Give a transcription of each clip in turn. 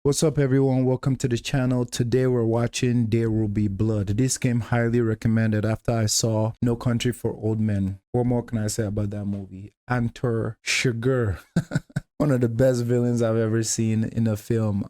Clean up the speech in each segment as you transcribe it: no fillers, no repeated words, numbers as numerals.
What's up everyone, welcome to the channel. Today we're watching There Will Be Blood. This game highly recommended after I saw No Country for Old Men. What more can I say about that movie? Antor Sugar. One of the best villains I've ever seen in a film.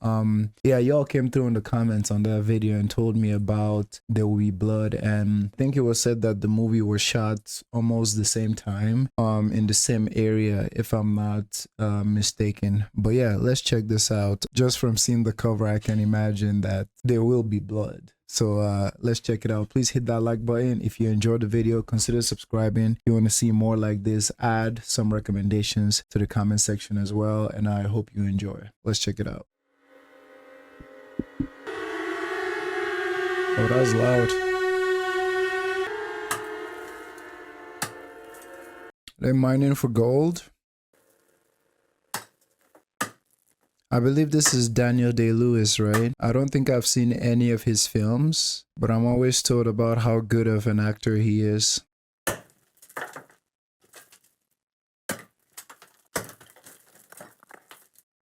Yeah, y'all came through in the comments on that video and told me about There Will Be Blood, and I think it was said that the movie was shot almost the same time, in the same area, if I'm not mistaken. But yeah, let's check this out. Just from seeing the cover, I can imagine that there will be blood. So let's check it out. Please hit that like button. If you enjoyed the video, consider subscribing. If you want to see more like this, add some recommendations to the comment section as well. And I hope you enjoy. Let's check it out. Oh, that was loud. They're mining for gold. I believe this is Daniel Day-Lewis, right? I don't think I've seen any of his films, but I'm always told about how good of an actor he is.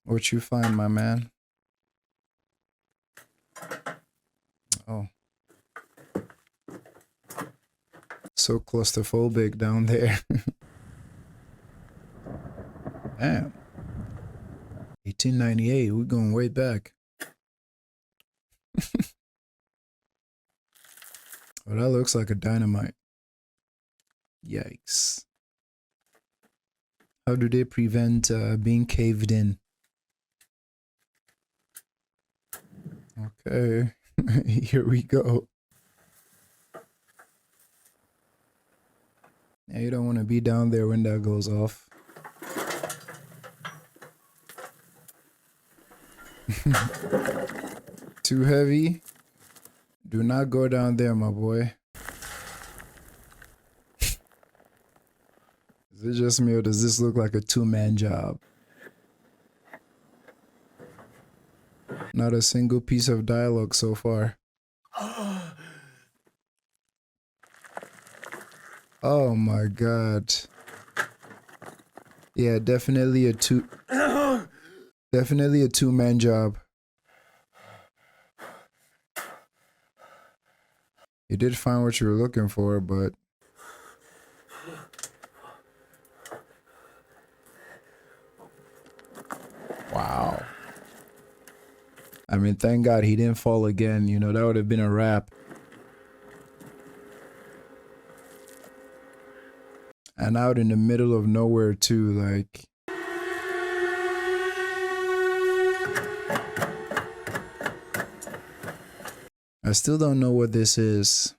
What you find, my man? Oh. So claustrophobic down there. Damn. 1898, we're going way back. Oh, that looks like a dynamite. Yikes. How do they prevent being caved in? Okay, here we go. Yeah, you don't want to be down there when that goes off. Too heavy? Do not go down there, my boy. Is it just me or does this look like a two-man job? Not a single piece of dialogue so far. Oh my god. Yeah, definitely a two-man job. You did find what you were looking for, but wow. I mean, thank God he didn't fall again. You know, that would have been a wrap. And out in the middle of nowhere too, like. I still don't know what this is.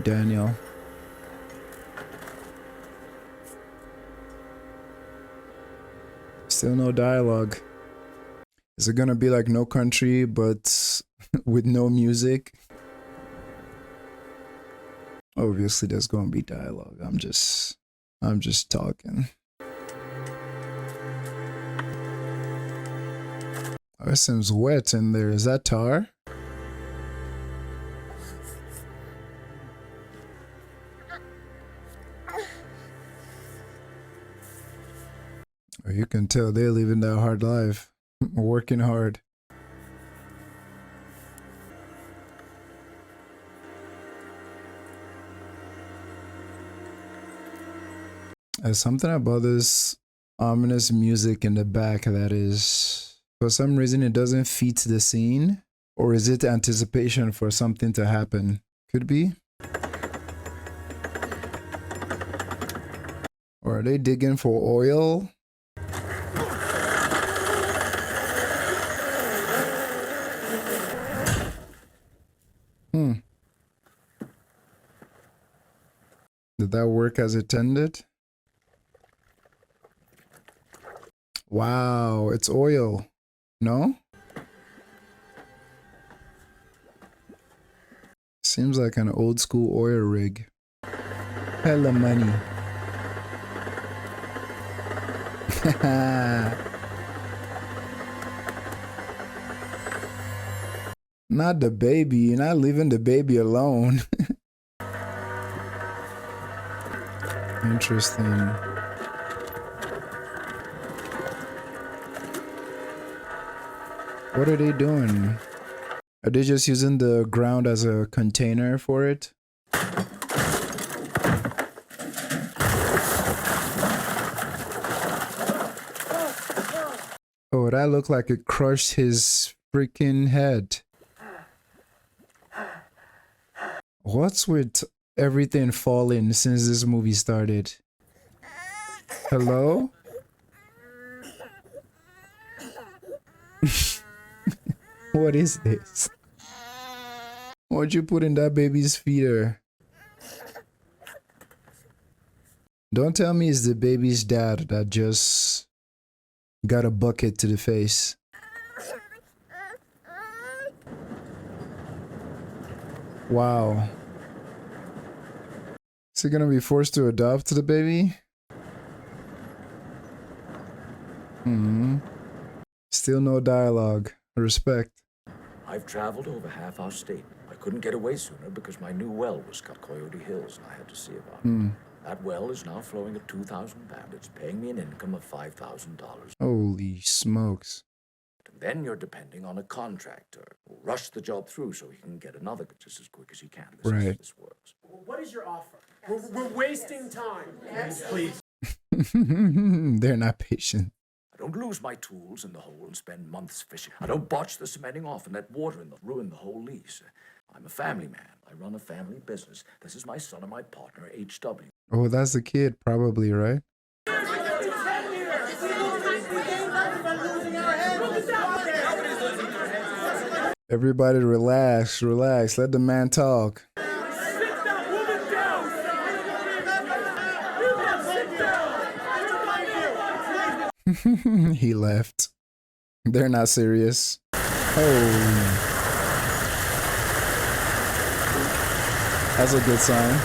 Daniel. Still no dialogue. Is it gonna be like No Country, but with no music? Obviously there's gonna be dialogue. I'm just talking. Oh, it seems wet in there. Is that tar? Oh, you can tell they're living that hard life. Working hard. There's something about this ominous music in the back that is, for some reason, it doesn't fit the scene. Or is it anticipation for something to happen? Could be. Or are they digging for oil? Did that work as intended? Wow, it's oil. No? Seems like an old school oil rig. Hella money. Not the baby. You're not leaving the baby alone. Interesting. What are they doing? Are they just using the ground as a container for it? Oh, that looked like it crushed his freaking head. What's with everything falling since this movie started? Hello? What is this? What'd you put in that baby's feeder? Don't tell me it's the baby's dad that just got a bucket to the face. Wow. Is he gonna be forced to adopt the baby? Still no dialogue. Respect. I've traveled over half our state. I couldn't get away sooner because my new well was cut Coyote Hills and I had to see about it. That well is now flowing at 2,000 pounds. It's paying me an income of $5,000. Holy smokes. And then you're depending on a contractor who'll rush the job through so he can get another just as quick as he can. This works. Well, what is your offer? We're wasting time. Yes, please. They're not patient. I don't lose my tools in the hole and spend months fishing. I don't botch the cementing off and let water ruin the whole lease. I'm a family man. I run a family business. This is my son and my partner, H.W. Oh, that's the kid, probably, right? Everybody relax, relax. Let the man talk. He left. They're not serious. Oh. That's a good sign.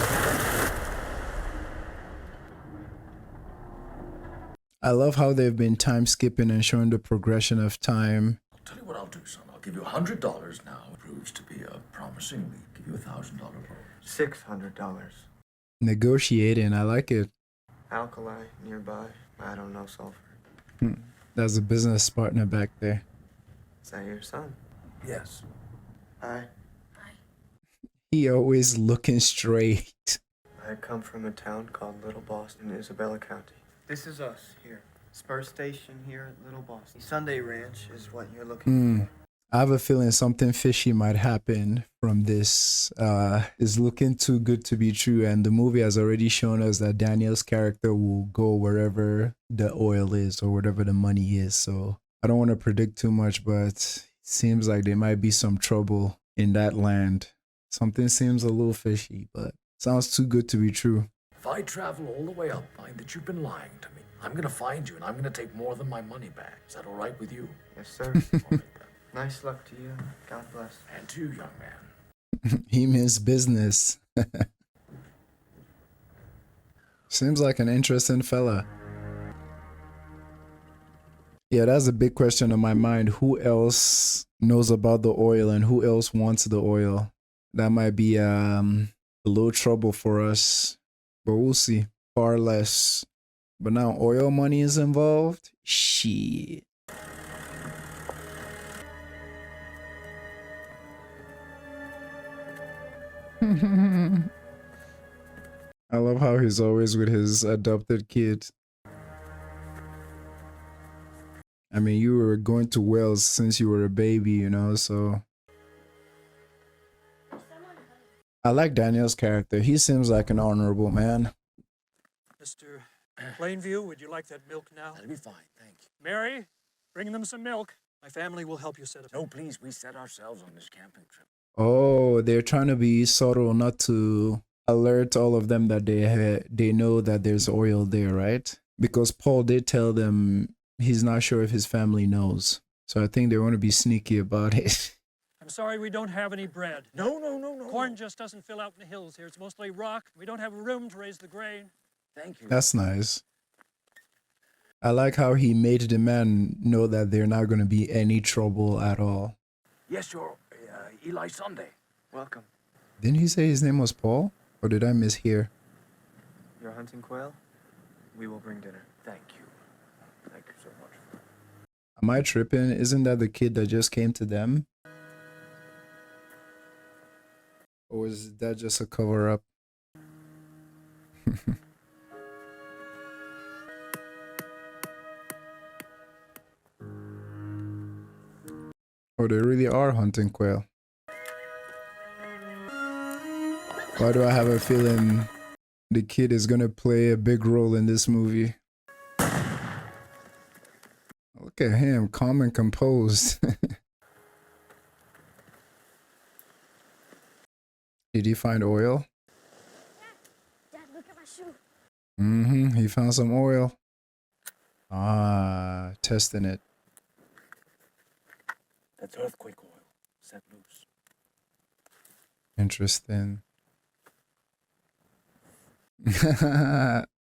I love how they've been time skipping and showing the progression of time. I'll tell you what I'll do, son. I'll give you $100 now. It proves to be a promising lead. Give you $1,000 loan. $600. Negotiating, I like it. Alkali nearby. I don't know sulfur. That's a business partner back there. Is that your son? Yes. Hi. He always looking straight. I come from a town called Little Boston, Isabella County. This is us here. Spur Station here at Little Boston. Sunday Ranch is what you're looking for. I have a feeling something fishy might happen from this. It's looking too good to be true, and the movie has already shown us that Daniel's character will go wherever the oil is or whatever the money is. So I don't want to predict too much, but it seems like there might be some trouble in that land. Something seems a little fishy, but sounds too good to be true. If I travel all the way up, find that you've been lying to me, I'm going to find you and I'm going to take more than my money back. Is that all right with you? Yes, sir. All right, then. Nice luck to you. God bless. And to you, young man. He means business. Seems like an interesting fella. Yeah, that's a big question on my mind. Who else knows about the oil and who else wants the oil? That might be a little trouble for us, but we'll see. Far less. But now oil money is involved? Shit. I love how he's always with his adopted kid. I mean, you were going to Wales since you were a baby, you know, so. I like Daniel's character. He seems like an honorable man. Mr. Plainview, would you like that milk now? That'll be fine, thank you. Mary, bring them some milk. My family will help you set up. No, please, we set ourselves on this camping trip. Oh, they're trying to be subtle, not to alert all of them that they know that there's oil there, right? Because Paul did tell them he's not sure if his family knows. So I think they want to be sneaky about it. I'm sorry we don't have any bread. No. Corn just doesn't fill out in the hills here. It's mostly rock. We don't have room to raise the grain. Thank you. That's nice. I like how he made the man know that they're not going to be any trouble at all. Yes, you're Eli Sunday. Welcome. Didn't he say his name was Paul? Or did I mishear? You're hunting quail? We will bring dinner. Thank you. Thank you so much. Am I tripping? Isn't that the kid that just came to them? Or is that just a cover up? Or they really are hunting quail. Why do I have a feeling the kid is gonna play a big role in this movie? Look at him, calm and composed. Did he find oil? Dad, look at my shoe. He found some oil. Ah, testing it. That's earthquake oil. Set loose. Interesting.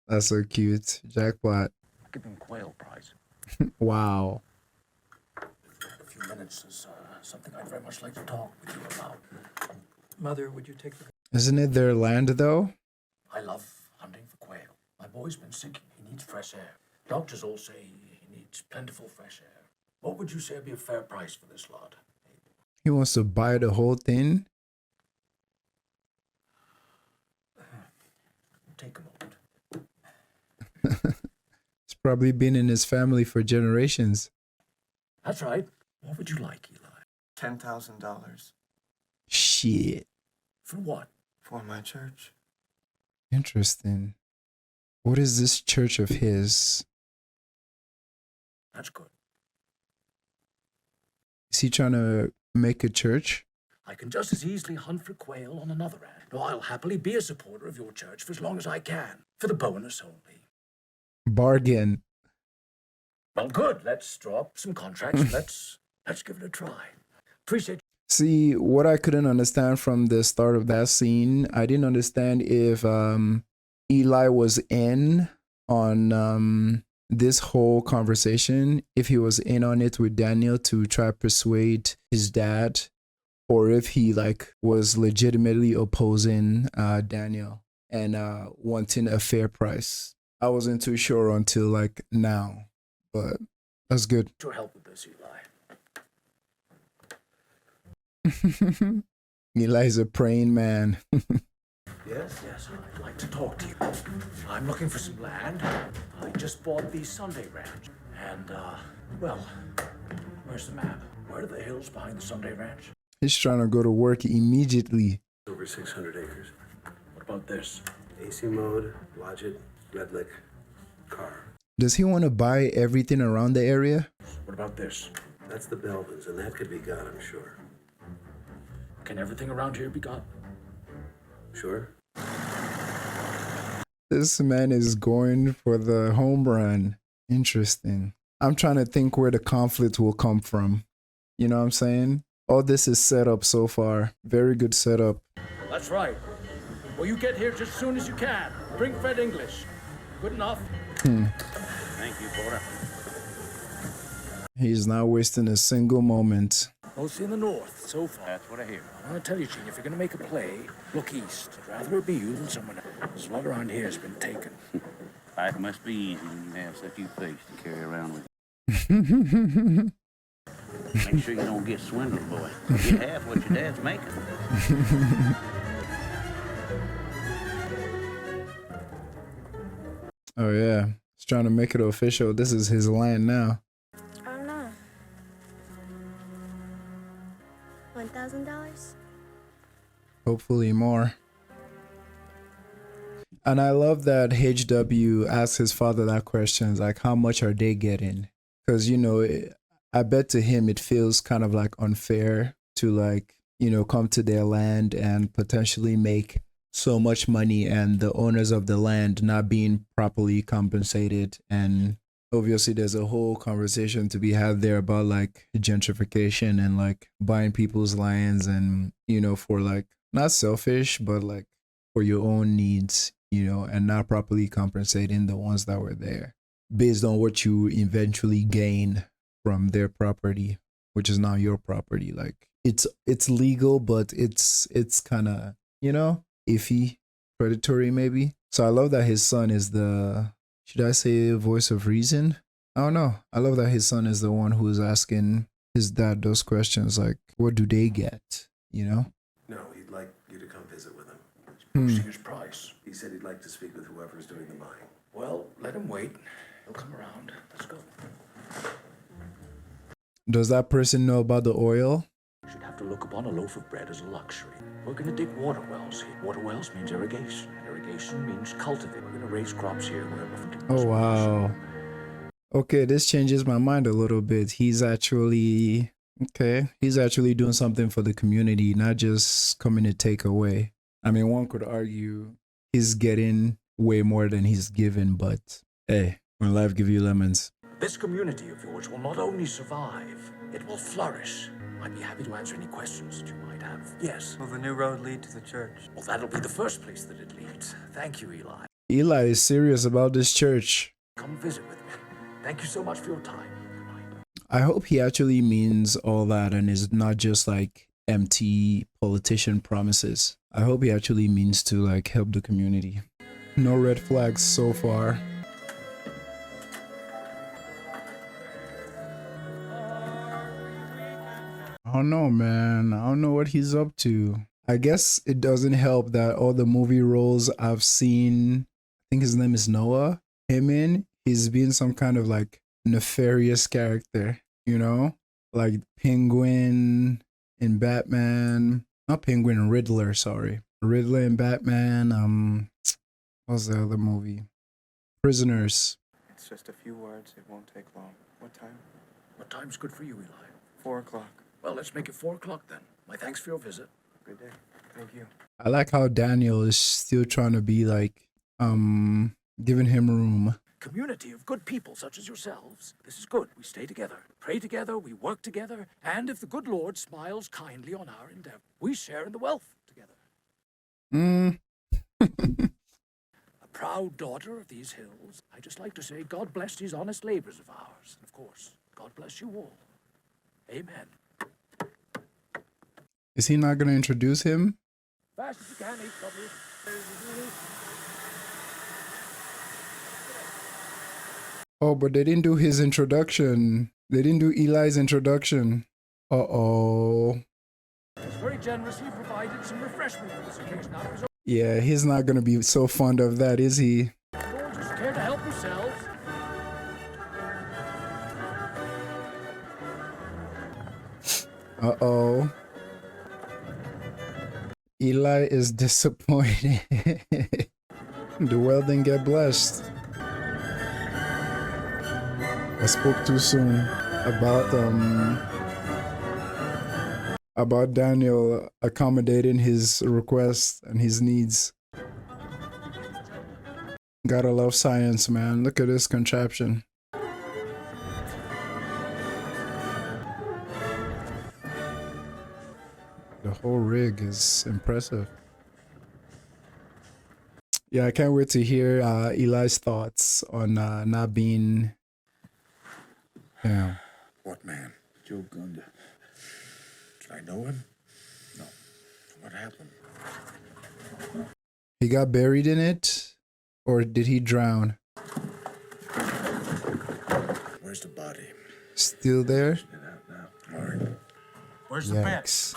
That's so cute. Jackpot. I'll give him quail prize. Wow. A few minutes is something I'd very much like to talk with you about. Mother, would you take the... Isn't it their land though? I love hunting for quail. My boy's been sick. He needs fresh air. Doctors all say he needs plentiful fresh air. What would you say would be a fair price for this lot? He wants to buy the whole thing? Take a moment. It's probably been in his family for generations. That's right. What would you like, Eli? $10,000 Shit. For what? for my church. Interesting. What is this church of his? That's good. Is he trying to make a church? I can just as easily hunt for quail on another end. No, I'll happily be a supporter of your church for as long as I can. For the bonus only. Bargain. Well, good. Let's draw up some contracts. Let's give it a try. Appreciate. See, what I couldn't understand from the start of that scene, I didn't understand if Eli was in on this whole conversation, if he was in on it with Daniel to try to persuade his dad, or if he like was legitimately opposing Daniel and wanting a fair price. I wasn't too sure until like now, but that's good. Your help with this, Eli. Eli's a praying man. Yes, I'd like to talk to you. I'm looking for some land. I just bought the Sunday ranch. And, well, where's the map? Where are the hills behind the Sunday ranch? He's trying to go to work immediately. Over 600 acres. What about this? AC mode, Logit, Red Lick, car. Does he want to buy everything around the area? What about this? That's the Belvins, and that could be got, I'm sure. Can everything around here be got? Sure? This man is going for the home run. Interesting. I'm trying to think where the conflict will come from. You know what I'm saying? All this is set up so far. Very good setup. That's right. Well, you get here just as soon as you can. Bring Fred English. Good enough. Thank you, Porter. He's not wasting a single moment. Mostly in the north, so far. That's what I hear. I want to tell you, Gene, if you're going to make a play, look east. I'd rather it be you than someone else. This lot around here has been taken. Life must be easy when you have such a face to carry around with you. Make sure you don't get swindled, boy. Get half what your dad's making. Oh yeah. He's trying to make it official. This is his land now. I don't know. $1,000? Hopefully more. And I love that HW asks his father that question, like, how much are they getting? Because, you know, I bet to him it feels kind of like unfair to like, you know, come to their land and potentially make so much money and the owners of the land not being properly compensated. And obviously there's a whole conversation to be had there about like gentrification and like buying people's lands and, you know, for like not selfish, but like for your own needs, you know, and not properly compensating the ones that were there based on what you eventually gain from their property, which is now your property. Like it's legal, but it's kind of, you know, iffy, predatory maybe. So I love that his son is the, should I say, voice of reason? I don't know. I love that his son is the one who's asking his dad those questions, like, what do they get? You know? No, he'd like you to come visit with him. Posting his price. He said he'd like to speak with whoever's doing the buying. Well, let him wait. He'll come around. Let's go. Does that person know about the oil? You should have to look upon a loaf of bread as a luxury. We're going to dig water wells here. Water wells means irrigation. Irrigation means cultivate. We're going to raise crops here wherever. Oh, wow. Okay, this changes my mind a little bit. He's actually doing something for the community, not just coming to take away. I mean, one could argue he's getting way more than he's given, but hey, when life gives you lemons. This community of yours will not only survive, it will flourish. I'd be happy to answer any questions that you might have. Yes. Will the new road lead to the church? Well, that'll be the first place that it leads. Thank you, Eli. Eli is serious about this church. Come visit with me. Thank you so much for your time. Good night. I hope he actually means all that and is not just like empty politician promises. I hope he actually means to like help the community. No red flags so far. I don't know, man. I don't know what he's up to. I guess it doesn't help that all the movie roles I've seen, I think his name is Noah, him in, he's been some kind of like nefarious character, you know? Like Penguin in Batman. Not Penguin, Riddler, sorry. Riddler in Batman. What's the other movie? Prisoners. It's just a few words. It won't take long. What time? What time's good for you, Eli? 4 o'clock. Well, let's make it 4 o'clock then. My thanks for your visit. Good day. Thank you. I like how Daniel is still trying to be like, giving him room. Community of good people such as yourselves. This is good. We stay together, pray together, we work together, and if the good Lord smiles kindly on our endeavor, we share in the wealth together. A proud daughter of these hills, I just like to say God bless these honest labors of ours. And of course, God bless you all. Amen. Is he not going to introduce him? Fast as you can, HW. Oh, but they didn't do his introduction. They didn't do Eli's introduction. Uh-oh. He's very generously provided some refreshment for this occasion out of his own. Yeah, he's not going to be so fond of that, is he? Lord, just care to help yourselves. Uh-oh. Eli is disappointed. The well didn't get blessed. I spoke too soon about Daniel accommodating his requests and his needs. Gotta love science, man. Look at this contraption. The whole rig is impressive. Yeah, I can't wait to hear Eli's thoughts on not being... Damn. What man? Joe Gunda. Did I know him? No. What happened? He got buried in it? Or did he drown? Where's the body? Still there? Get out now. All right. Where's the Yikes.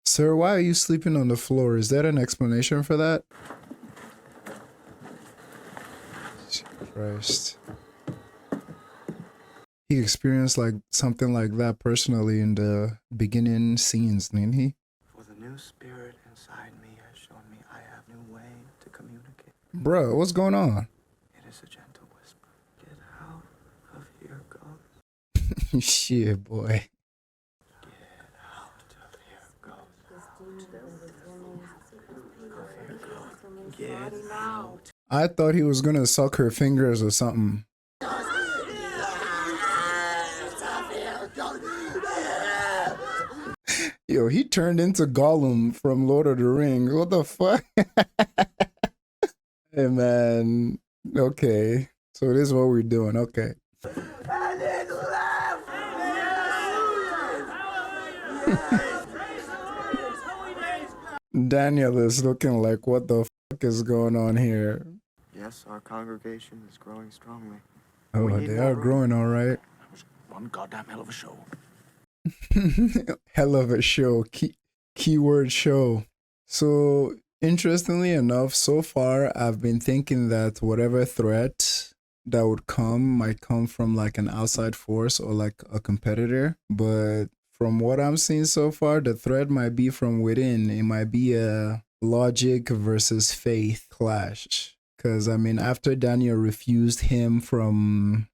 Sir, why are you sleeping on the floor? Is there an explanation for that? Jesus Christ. He experienced like something like that personally in the beginning scenes, didn't he? For the new spirit inside me has shown me I have new way to communicate. Bruh, what's going on? It is a gentle whisper. Get out of here, ghost. Shit, boy. Get out of here, ghost. Get out. I thought he was gonna suck her fingers or something. Yo, he turned into Gollum from Lord of the Rings. What the fuck? Hey, man. Okay. So this is what we're doing. Okay. Daniel is looking like, what the fuck is going on here? Yes, our congregation is growing strongly. Oh, We need they more are room. growing all right. That was one goddamn hell of a show. Hell of a show. Keyword show. So, interestingly enough, so far I've been thinking that whatever threat that would come might come from like an outside force or like a competitor. But from what I'm seeing so far, the threat might be from within. It might be a logic versus faith clash. Because, I mean, after Daniel refused him from,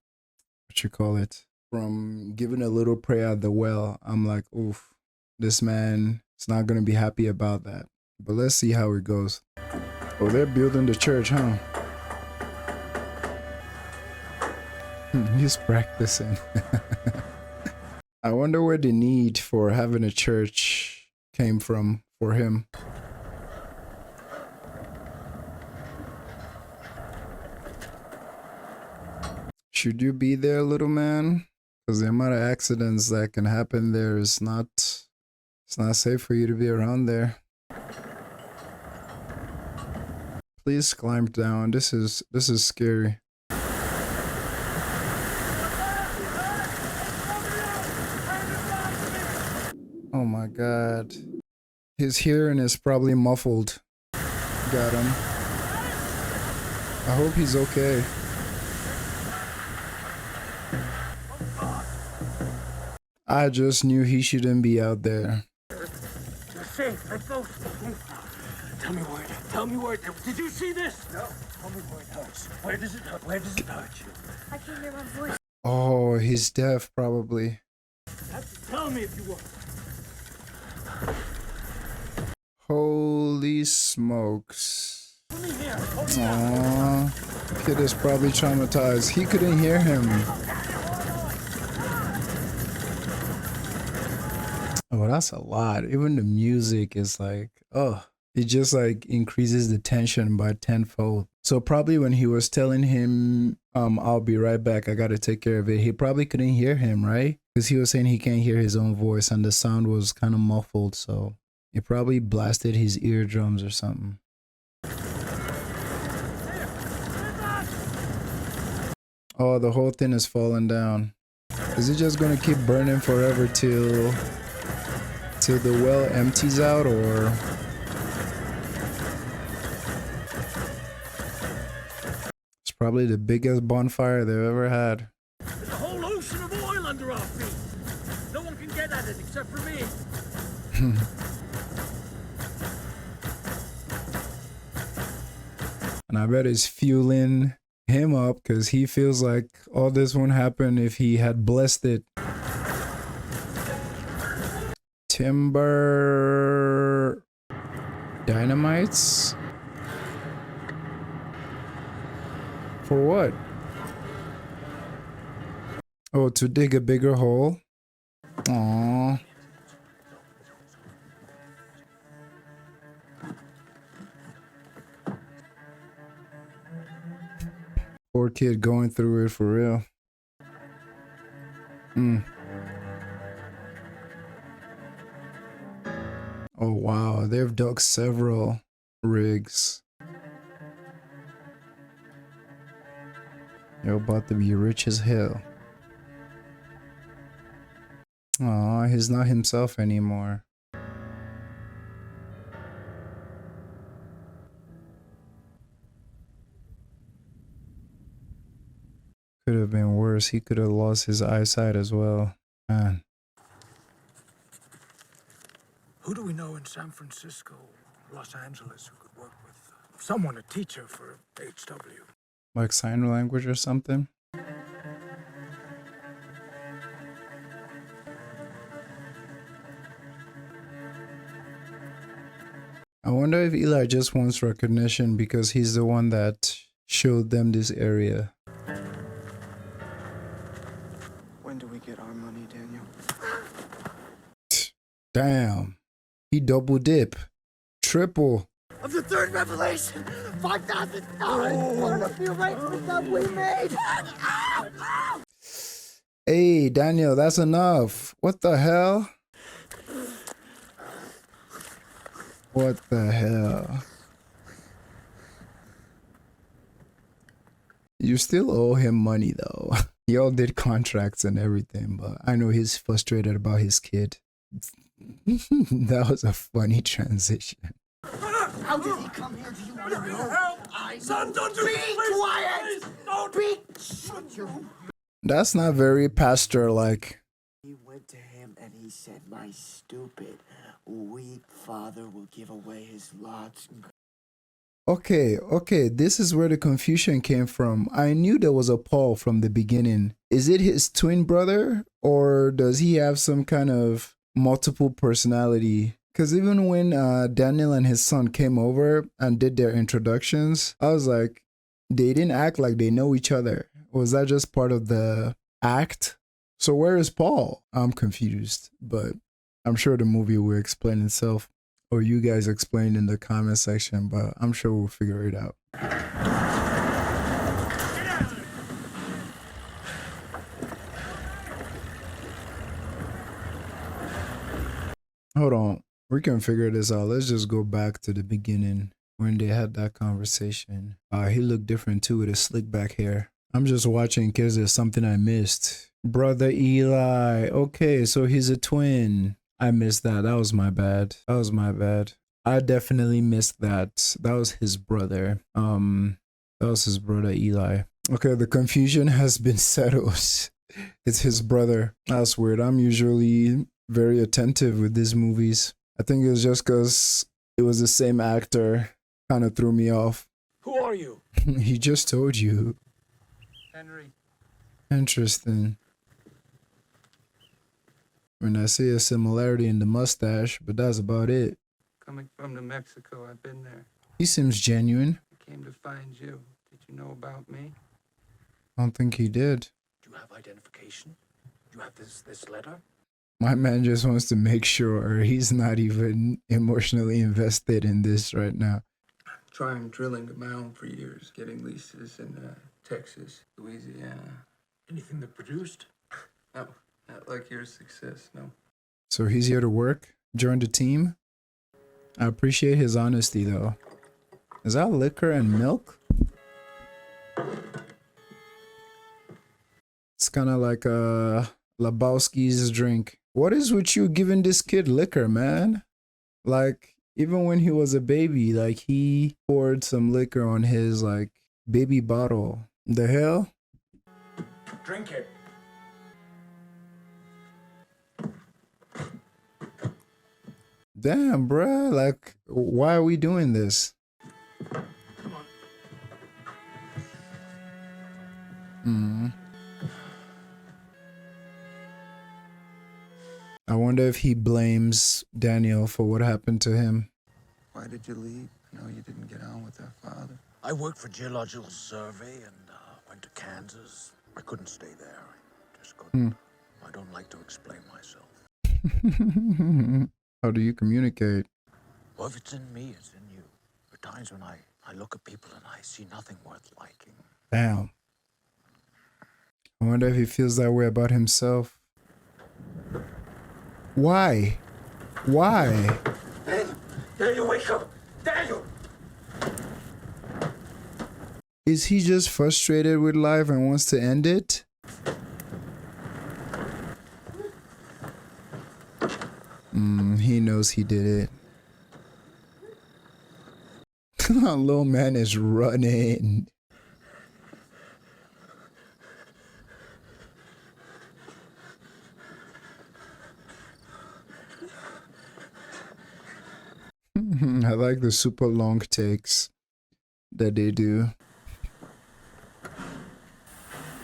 what you call it, from giving a little prayer at the well, I'm like, oof, this man is not going to be happy about that. But let's see how it goes. Oh, they're building the church, huh? He's practicing. I wonder where the need for having a church came from for him. Should you be there, little man? Because the amount of accidents that can happen there is not, it's not safe for you to be around there. Please climb down. This is scary. Oh my god. His hearing is probably muffled. Got him. I hope he's okay. I just knew he shouldn't be out there. You're safe. Let's go. Tell me where. Tell me where. Did you see this? No. Tell me where it hurts. Where does it hurt? Where does it hurt you? I can't hear my voice. Oh, he's deaf probably. Tell me if you want. Holy smokes. Come in here. Hold me. Aww. Kid is probably traumatized. He couldn't hear him. Oh, that's a lot. Even the music is like, oh, it just like increases the tension by tenfold. So probably when he was telling him, I'll be right back, I gotta take care of it, he probably couldn't hear him, right? Because he was saying he can't hear his own voice and the sound was kind of muffled. So it probably blasted his eardrums or something. Oh, the whole thing is falling down. Is it just gonna keep burning forever till the well empties out, or? It's probably the biggest bonfire they've ever had. There's a whole ocean of oil under our feet. No one can get at it except for me. And I bet it's fueling him up because he feels like all this won't happen if he had blessed it. Timber dynamites? For what? Oh, to dig a bigger hole? Aww. Poor kid going through it for real. Oh wow, they've dug several rigs. You're about to be rich as hell. Aw, he's not himself anymore. Could have been worse. He could have lost his eyesight as well. Man. Who do we know in San Francisco, Los Angeles, who could work with someone, a teacher for HW? Like sign language or something? I wonder if Eli just wants recognition because he's the one that showed them this area. When do we get our money, Daniel? Damn. He double dip. Triple. Of the third revelation, $5,000. One of the arrangements that we made. Hey, Daniel, that's enough. What the hell? What the hell? You still owe him money though. Y'all did contracts and everything, but I know he's frustrated about his kid. That was a funny transition. How did he come here? Do you want to know? Help! Son, don't do this! Be quiet! Don't be... Shut your... That's not very pastor-like. He went to him and he said, my stupid, weak father will give away his lots. Okay, this is where the confusion came from. I knew there was a Paul from the beginning. Is it his twin brother, or does he have some kind of multiple personality? Because even when Daniel and his son came over and did their introductions, I was like, they didn't act like they know each other. Was that just part of the act? So where is Paul? I'm confused, but I'm sure the movie will explain itself. Or you guys explain in the comment section, but I'm sure we'll figure it out. Hold on. We can figure this out. Let's just go back to the beginning when they had that conversation. He looked different too with his slick back hair. I'm just watching because there's something I missed. Brother Eli. Okay, so he's a twin. I missed that. That was my bad. I definitely missed that. That was his brother. That was his brother Eli. Okay, the confusion has been settled. It's his brother. That's weird. I'm usually very attentive with these movies. I think it was just because it was the same actor. Kind of threw me off. Who are you? He just told you. Henry. Interesting. When I see a similarity in the mustache, but that's about it. Coming from New Mexico, I've been there. He seems genuine. I came to find you. Did you know about me? I don't think he did. Do you have identification? Do you have this letter? My man just wants to make sure he's not even emotionally invested in this right now. Trying drilling of my own for years, getting leases in Texas, Louisiana. Anything that produced? No, not like your success, no. So he's here to work? Join the team? I appreciate his honesty though. Is that liquor and milk? It's kind of like Lebowski's drink. What is with you giving this kid liquor, man? Like, even when he was a baby, like, he poured some liquor on his, like, baby bottle. The hell? Drink it. Damn, bruh. Like, why are we doing this? Come on. I wonder if he blames Daniel for what happened to him. Why did you leave? I know you didn't get on with our father. I worked for Geological Survey and went to Kansas. I couldn't stay there. I just couldn't. I don't like to explain myself. How do you communicate? Well, if it's in me, it's in you. There are times when I look at people and I see nothing worth liking. Damn. I wonder if he feels that way about himself. Why? Why? Daniel, wake up! Daniel! Is he just frustrated with life and wants to end it? He knows he did it. Little man is running. I like the super long takes that they do.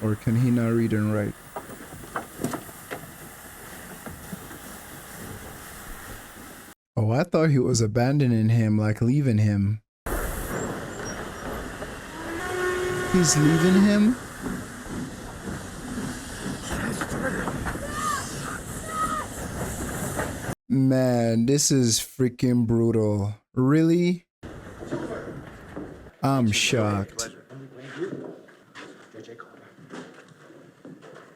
Or can he not read and write? Oh, I thought he was abandoning him, like leaving him. He's leaving him? Man, this is freaking brutal. Really? I'm shocked.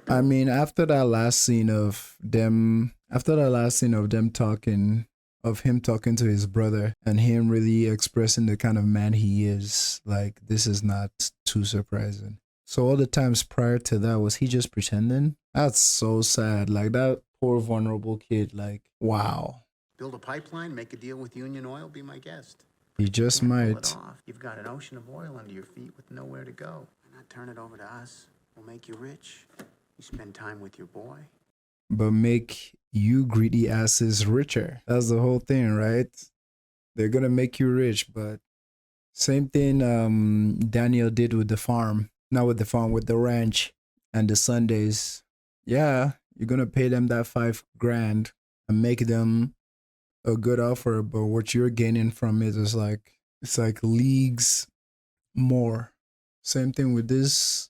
I mean, after that last scene of them talking, of him talking to his brother and him really expressing the kind of man he is, like, this is not too surprising. So all the times prior to that, was he just pretending? That's so sad. Like that poor vulnerable kid. Like, wow. Build a pipeline, make a deal with Union Oil, be my guest. He just Can't pull might. it off. You've got an ocean of oil under your feet with nowhere to go. Why not turn it over to us? We'll make you rich. You spend time with your boy. But make you greedy asses richer. That's the whole thing, right? They're gonna make you rich, but same thing Daniel did with the farm. Not with the farm, with the ranch and the Sundays. Yeah, you're gonna pay them that $5,000 and make them a good offer, but what you're gaining from it is like, it's like leagues more. Same thing with this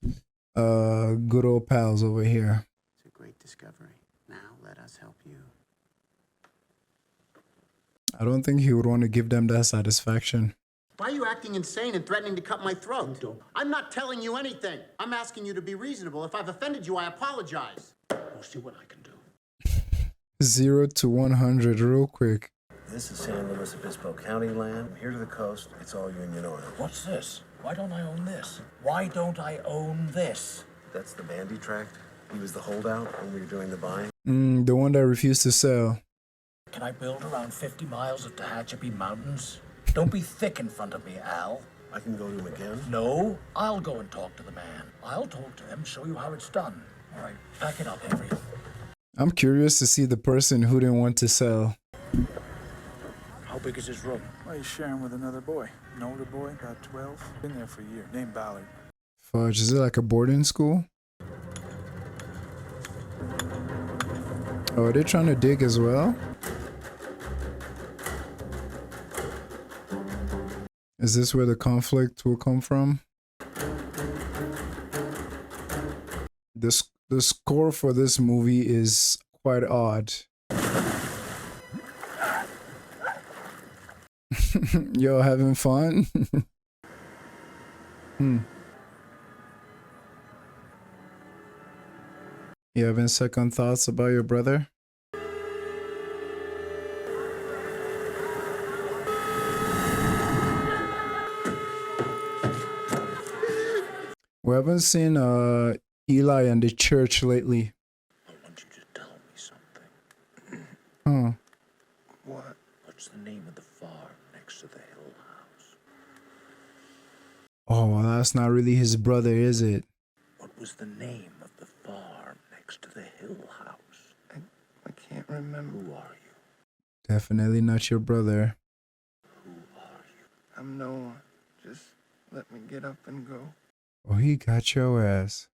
good old pals over here. It's a great discovery. Now let us help you. I don't think he would want to give them that satisfaction. Why are you acting insane and threatening to cut my throat? I'm not telling you anything. I'm asking you to be reasonable. If I've offended you, I apologize. We'll see what I can do. 0 to 100 real quick. This is San Luis Obispo County land. Here to the coast, it's all Union Oil. What's this? Why don't I own this? Why don't I own this? That's the Bandy tract. He was the holdout when we were doing the buying. The one that refused to sell. Can I build around 50 miles of Tehachapi Mountains? Don't be thick in front of me, Al. I can go to him again. No, I'll go and talk to the man. I'll talk to him, show you how it's done. All right, pack it up, Henry. I'm curious to see the person who didn't want to sell. How big is his room? Well, he's sharing with another boy. An older boy, about 12. Been there for a year, named Ballard. Fudge, is it like a boarding school? Oh, are they trying to dig as well? Is this where the conflict will come from? The score for this movie is quite odd. Yo, having fun? You having second thoughts about your brother? We haven't seen Eli and the church lately. I want you to tell me something. Huh. What? What's the name of the farm next to the hill house? Oh, well, that's not really his brother, is it? What was the name of the farm next to the hill house? I can't remember. Who are you? Definitely not your brother. Who are you? I'm no one. Just let me get up and go. Oh, he got your ass.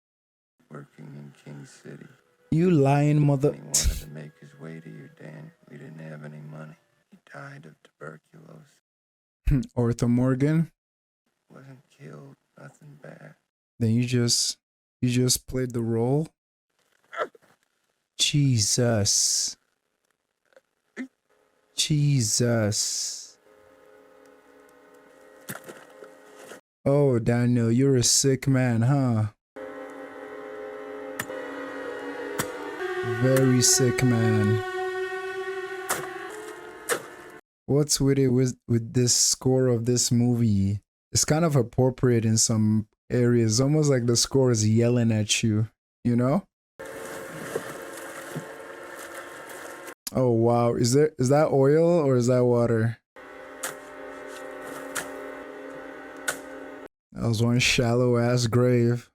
Working in King City. You lying mother... He wanted to make his way to your dad. We didn't have any money. He died of tuberculosis. Arthur Morgan? Wasn't killed. Nothing bad. Then you just played the role? Jesus. Jesus. Oh, Daniel, you're a sick man, huh? Very sick man. What's with it with this score of this movie? It's kind of appropriate in some areas. Almost like the score is yelling at you, you know? Oh wow, is that oil or is that water? That was one shallow ass grave.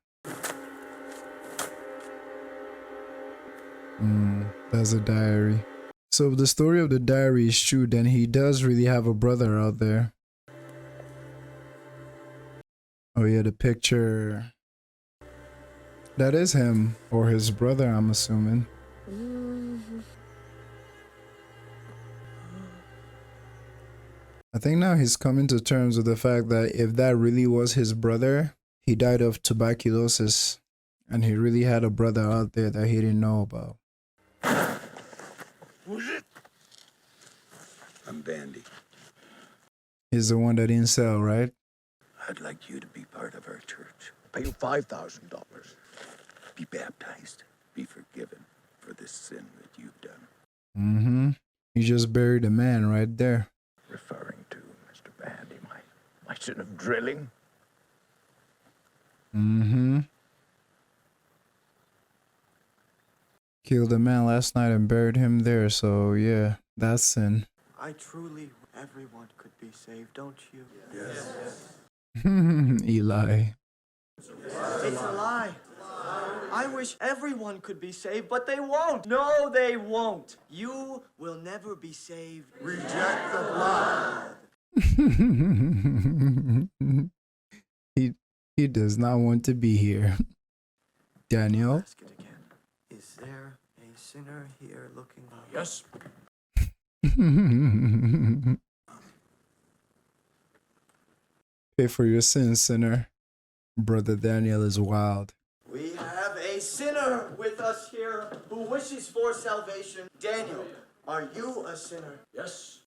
That's a diary. So if the story of the diary is true, then he does really have a brother out there. Oh yeah, the picture. That is him, or his brother, I'm assuming. I think now he's coming to terms with the fact that if that really was his brother, he died of tuberculosis, and he really had a brother out there that he didn't know about. Who's it? I'm Bandy. He's the one that didn't sell, right? I'd like you to be part of our church. Pay you $5,000. Be baptized. Be forgiven for this sin that you've done. You just buried a man right there. Referring to Mr. Bandy, my sin of drilling. Killed a man last night and buried him there, so yeah, that's sin. I truly, everyone could be saved, don't you? Yes. Eli. It's a lie. I wish everyone could be saved, but they won't. No, they won't. You will never be saved. Reject the blood. he does not want to be here. Daniel. Ask it again. Is there a sinner here looking up? Yes. Pay for your sins, sinner. Brother Daniel is wild. We have a sinner with us here who wishes for salvation. Daniel, are you a sinner? Yes.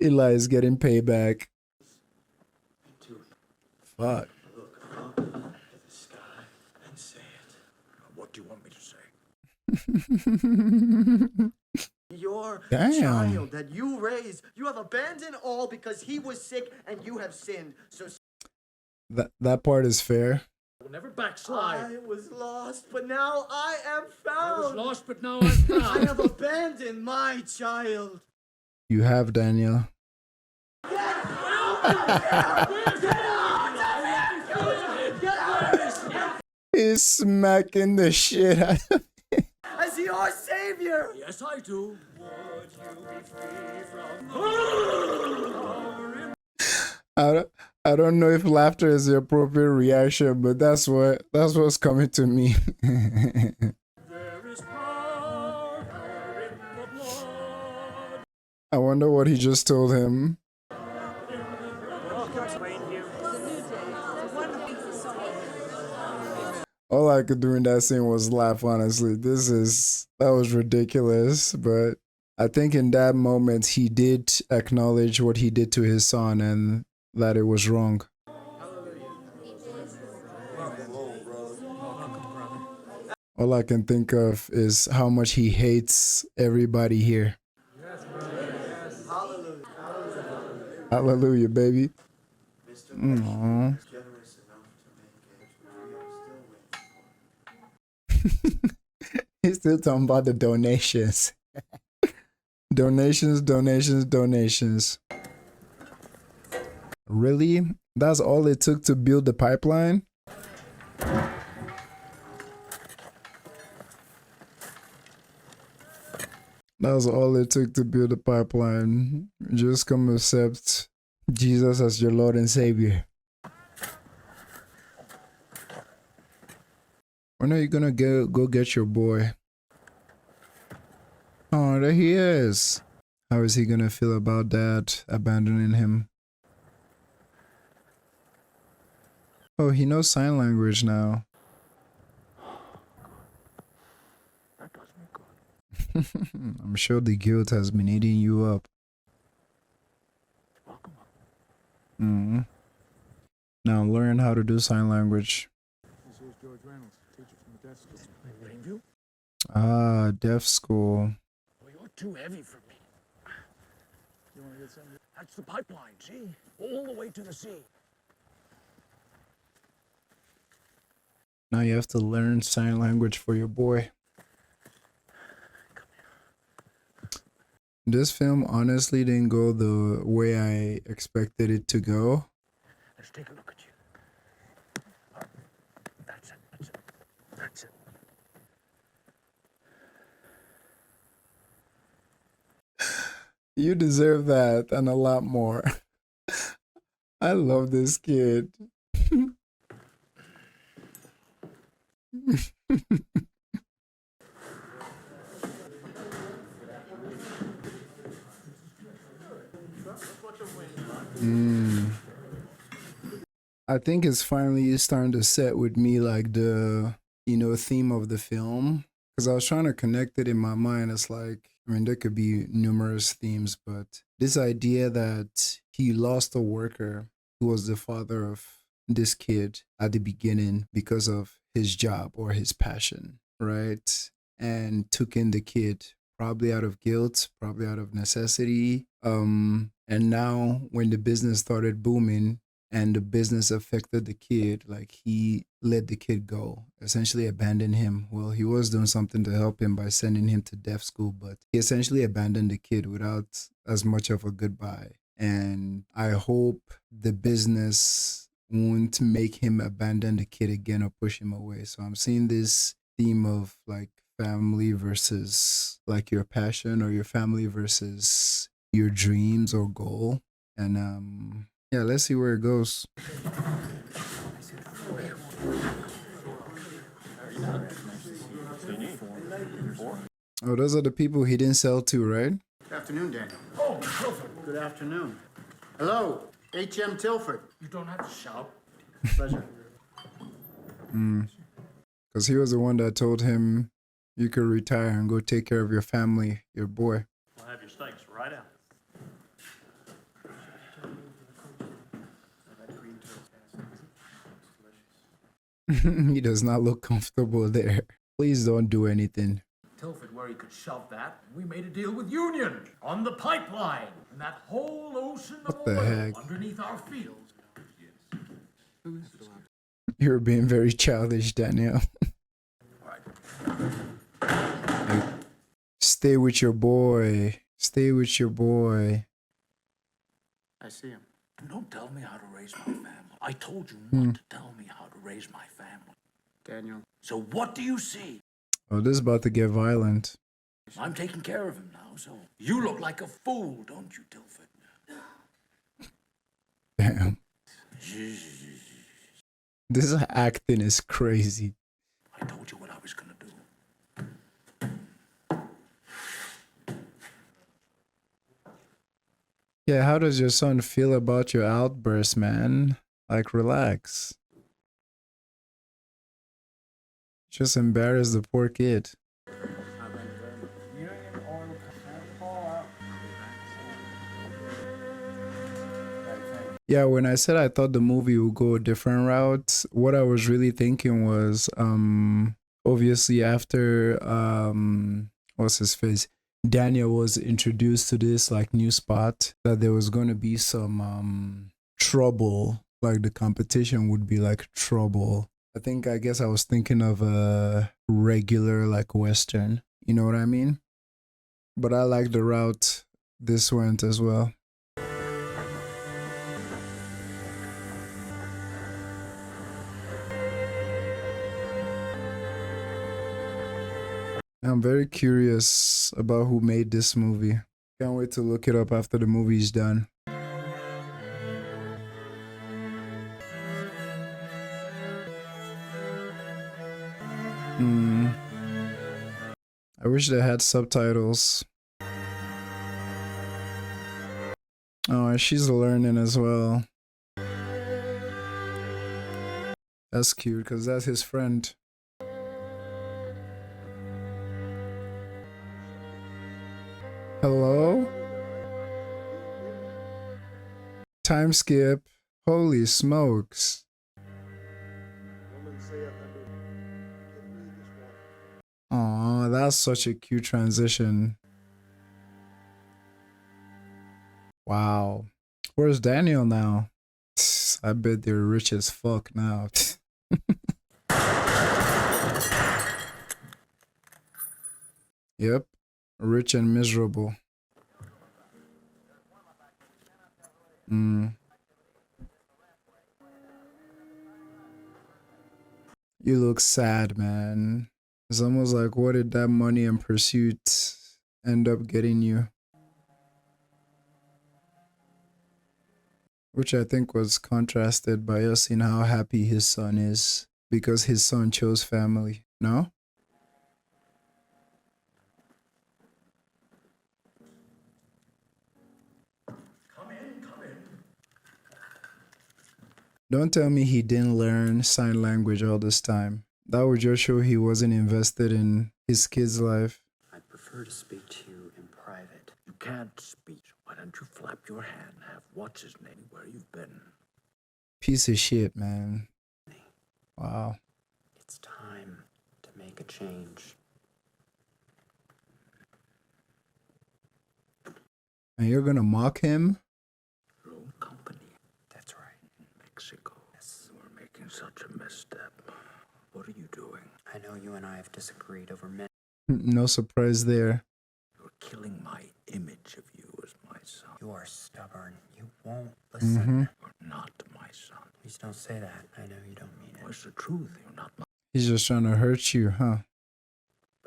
Eli is getting payback. Fuck. Look up to the sky and say it. What do you want me to say? Your Damn. child that you raised, you have abandoned all because he was sick and you have sinned. So That part is fair. I will never backslide. I was lost, but now I am I found. was lost, but now I'm found. I have abandoned my child. You have, Daniel. He's smacking the shit out of him. As your savior. Yes, I do. I don't know if laughter is the appropriate reaction, but that's what's coming to me. I wonder what he just told him. All I could do in that scene was laugh, honestly. That was ridiculous, but I think in that moment he did acknowledge what he did to his son and that it was wrong. All I can think of is how much he hates everybody here. Hallelujah, baby. Aww. He's still talking about the donations. Donations. Really? That's all it took to build the pipeline? That was all it took to build the pipeline. Just come accept Jesus as your Lord and Savior. When are you gonna go get your boy? Oh, there he is. How is he gonna feel about that, abandoning him? Oh, he knows sign language now. That does me good. I'm sure the guilt has been eating you up. Welcome. Mm-hmm. Now learn how to do sign language. This is George Reynolds, teacher from the deaf school. Plainview? Ah, deaf school. Well, you're too heavy for me. You want to get something? That's the pipeline, see? All the way to the sea. Now you have to learn sign language for your boy. This film honestly didn't go the way I expected it to go. Let's take a look at you. That's it. That's it. You deserve that and a lot more. I love this kid. I think it's finally starting to set with me like the, theme of the film. Because I was trying to connect it in my mind. It's like, there could be numerous themes, but this idea that he lost a worker who was the father of this kid at the beginning because of his job or his passion, right? And took in the kid probably out of guilt, probably out of necessity. And now when the business started booming and the business affected the kid. Like he let the kid go, essentially abandoned him. Well, he was doing something to help him by sending him to deaf school, but he essentially abandoned the kid without as much of a goodbye. And I hope the business won't make him abandon the kid again or push him away. So I'm seeing this theme of like family versus like your passion, or your family versus your dreams or goal. And yeah, let's see where it goes. Oh, those are the people he didn't sell to, right? Good afternoon, Daniel. Oh, Tilford. Good afternoon. Hello, H.M. Tilford. You don't have to shout. Pleasure. Because he was the one that told him you could retire and go take care of your family, your boy. We'll have your steaks right out. He does not look comfortable there. Please don't do anything. Tilford, where he could shove that, we made a deal with Union on the pipeline and that whole ocean of What the oil heck? underneath our fields. You're being very childish, Daniel. Like, stay with your boy. Stay with your boy. I see him. Don't tell me how to raise my family. I told you not to tell me how to raise my family. Daniel. So what do you see? Oh, this is about to get violent. I'm taking care of him now, so you look like a fool, don't you, Tilford? Damn. This acting is crazy. I told you what I was gonna do. Yeah, how does your son feel about your outburst, man? Like, relax. Just embarrass the poor kid. Yeah, when I said I thought the movie would go a different route, what I was really thinking was, obviously after, what's his face? Daniel was introduced to this like new spot, that there was going to be some trouble, like the competition would be like trouble. I guess I was thinking of a regular like Western, you know what I mean? But I like the route this went as well. I'm very curious about who made this movie. Can't wait to look it up after the movie's done. I wish they had subtitles. Oh, and she's learning as well. That's cute, because that's his friend. Hello? Time skip. Holy smokes. Aw, that's such a cute transition. Wow. Where's Daniel now? I bet they're rich as fuck now. Yep. Rich and miserable. You look sad, man. It's almost like, what did that money and pursuit end up getting you? Which I think was contrasted by us seeing how happy his son is, because his son chose family, no? Don't tell me he didn't learn sign language all this time. That would just show he wasn't invested in his kid's life. I'd prefer to speak to you in private. You can't speak. Why don't you flap your hand and have what's his name where you've been? Piece of shit, man. Wow. It's time to make a change. And you're gonna mock him? Your own company. That's right. though you and I have disagreed over many. No surprise there. You're killing my image of you as my son. You are stubborn. You won't listen. You're not my son. Please don't say that. I know you don't mean it. What's the truth? You're not my He's just trying to hurt you, huh?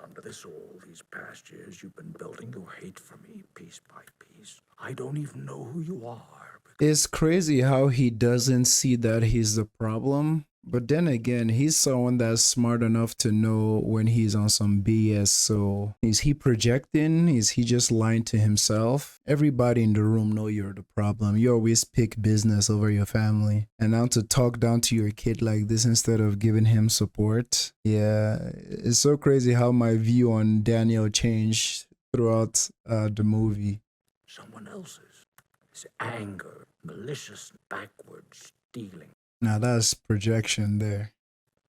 Under this all these past years, you've been building your hate for me piece by piece. I don't even know who you are. It's crazy how he doesn't see that he's the problem. But then again, he's someone that's smart enough to know when he's on some BS. So is he projecting? Is he just lying to himself? Everybody in the room know you're the problem. You always pick business over your family. And now to talk down to your kid like this instead of giving him support. Yeah, it's so crazy how my view on Daniel changed throughout the movie. Someone else's. It's anger, malicious, backwards, stealing. Now that's projection there.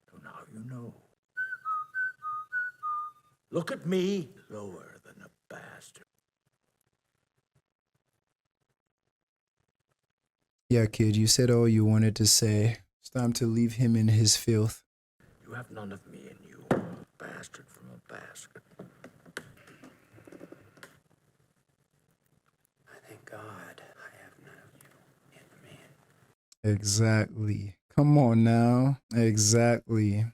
So now you know. Look at me. Lower than a bastard. Yeah, kid, you said all you wanted to say. It's time to leave him in his filth. You have none of me in you. Bastard from a basket. I thank God I have none of you in me. Exactly. Come on now. Exactly.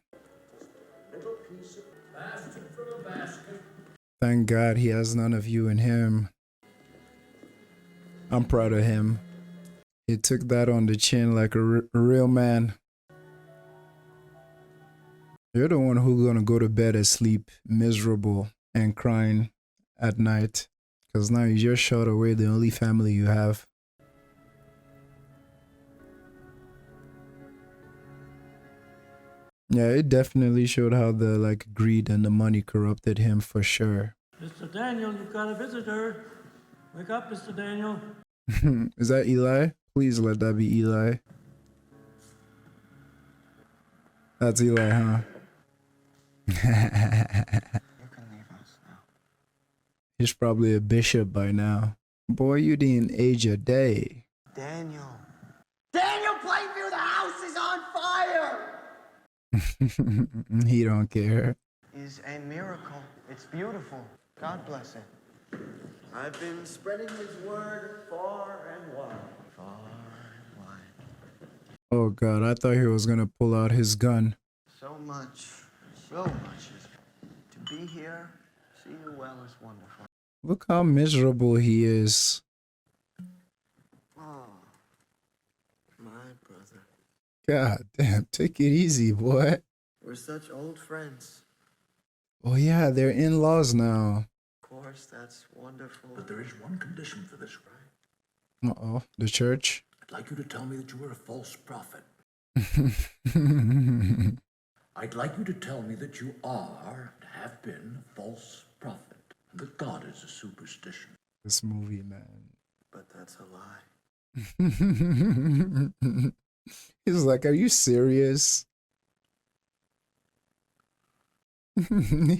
Little piece of bastard from a basket. Thank God he has none of you in him. I'm proud of him. He took that on the chin like a real man. You're the one who's gonna go to bed asleep, miserable and crying at night. Because now you just shot away the only family you have. Yeah, it definitely showed how the greed and the money corrupted him for sure. Mr. Daniel, you've got a visitor. Wake up, Mr. Daniel. Is that Eli? Please let that be Eli. That's Eli, huh? You can leave us now. He's probably a bishop by now. Boy, you didn't age a day. Daniel. Daniel Plainview, the house is on fire! He don't care. Is a miracle. It's beautiful. God bless it. I've been spreading his word far and wide. Far and wide. Oh God, I thought he was gonna pull out his gun. So much. To be here, see you well is wonderful. Look how miserable he is. Oh, my brother. God damn, take it easy, boy. We're such old friends. Oh yeah, they're in-laws now. Of course, that's wonderful. But there is one condition for this, right? Uh-oh, the church? I'd like you to tell me that you were a false prophet. I'd like you to tell me that you are, have been, a false prophet. And that God is a superstition. This movie, man. But that's a lie. He's like, are you serious?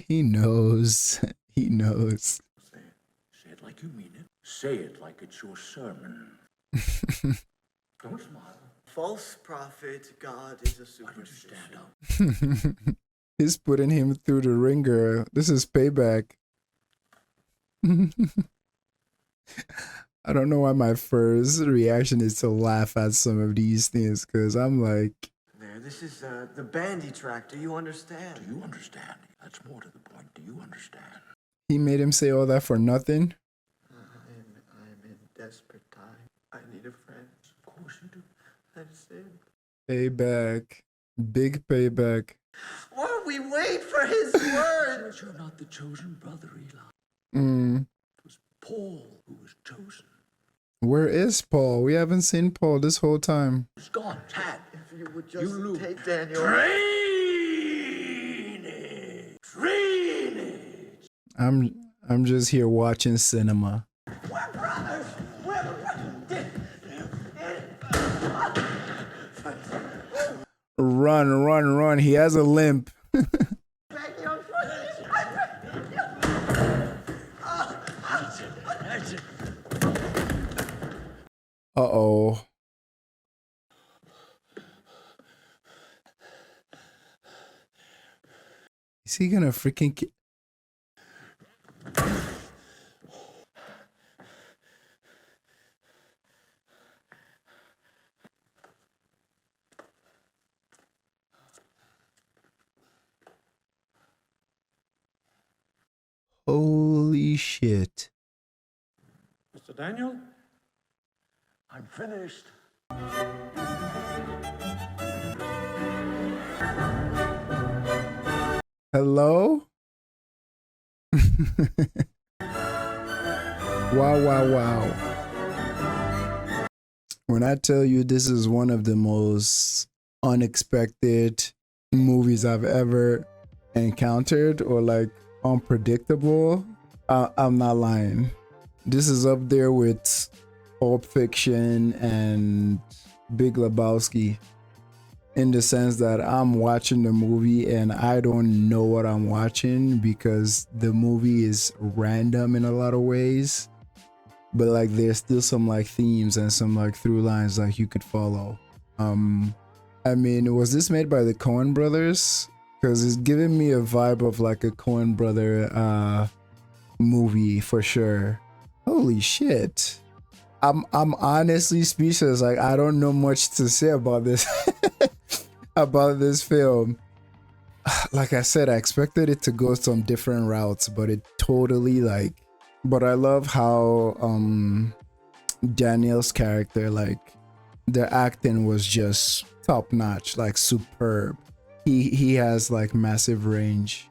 He knows. He knows. Say it. Say it like you mean it. Say it like it's your sermon. Don't smile. False prophet, God is a superstition. Why don't you stand up? He's putting him through the ringer. This is payback. I don't know why my first reaction is to laugh at some of these things, because I'm like... There, this is the bandy track. Do you understand? Do you understand? That's more to the point. Do you understand? He made him say all that for nothing? I'm in desperate time. I need a friend. Of course you do. That's it. Payback. Big payback. While we wait for his word. But you're not the chosen brother, Eli. Mm. It was Paul who was chosen. Where is Paul? We haven't seen Paul this whole time. He's gone. Tad. If you would just take Daniel. Drainage. I'm just here watching cinema. We're brothers. We're Run. He has a limp. Uh-oh. Is he gonna freaking Holy shit. Mr. Daniel? I'm finished. Hello? Wow. When I tell you this is one of the most unexpected movies I've ever encountered, or like unpredictable, I'm not lying. This is up there with Pulp Fiction and Big Lebowski, in the sense that I'm watching the movie and I don't know what I'm watching because the movie is random in a lot of ways, but like there's still some like themes and some like through lines like you could follow. I mean, was this made by the Coen brothers? Because it's giving me a vibe of like a Coen brother movie for sure. Holy shit. I'm honestly speechless. Like, I don't know much to say about this about this film. Like I said, I expected it to go some different routes, but it totally like, but I love how Daniel's character, like the acting was just top notch, like superb. He has like massive range.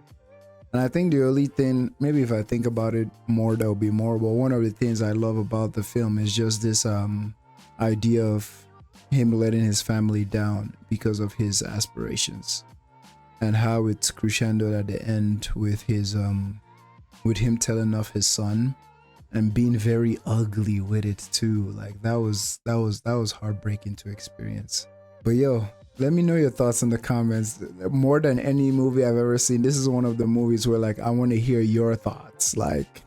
And I think the only thing, maybe if I think about it more, there'll be more, but one of the things I love about the film is just this idea of him letting his family down because of his aspirations, and how it's crescendoed at the end with his with him telling off his son and being very ugly with it too. Like that was heartbreaking to experience. But yo, let me know your thoughts in the comments. More than any movie I've ever seen, this is one of the movies where like I want to hear your thoughts. Like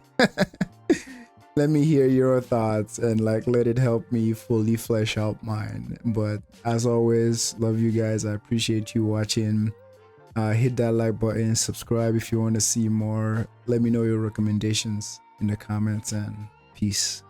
let me hear your thoughts and like let it help me fully flesh out mine. But as always, love you guys. I appreciate you watching. Hit that like button, subscribe if you want to see more. Let me know your recommendations in the comments, and peace.